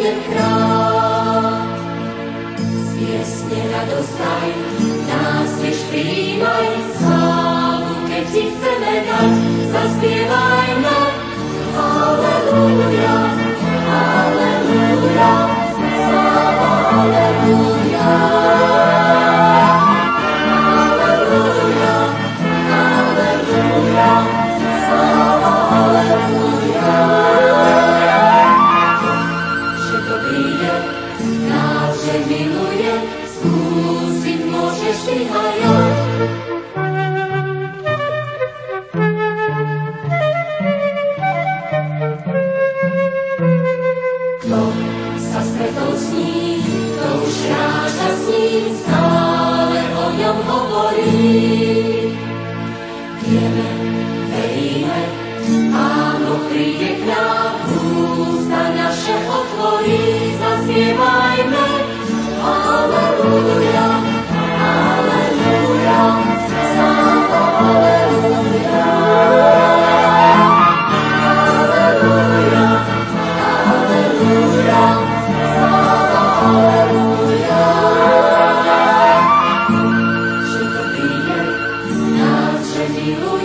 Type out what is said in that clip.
jedenkrát. Z piesne radosť daj, nás tiež prijímaj, slávu, keď ti chceme dať, zaspievajme. Halleluja, halleluja, sláva, halleluja. Halleluja, halleluja, sláva, halleluja. Že dobrý je, nás že miluje, skúsiť môžeš ty a ja. Kto sa stretol s ním, kto už kráča s ním, stále o ňom hovorí. Vieme, veríme, áno, príde k nám, ústa naše otvorí, zaspievajme. Halleluja, halleluja, sláva, halleluja. Halleluja, halleluja, sláva, halleluja. Že dobrý je, nás že miluje,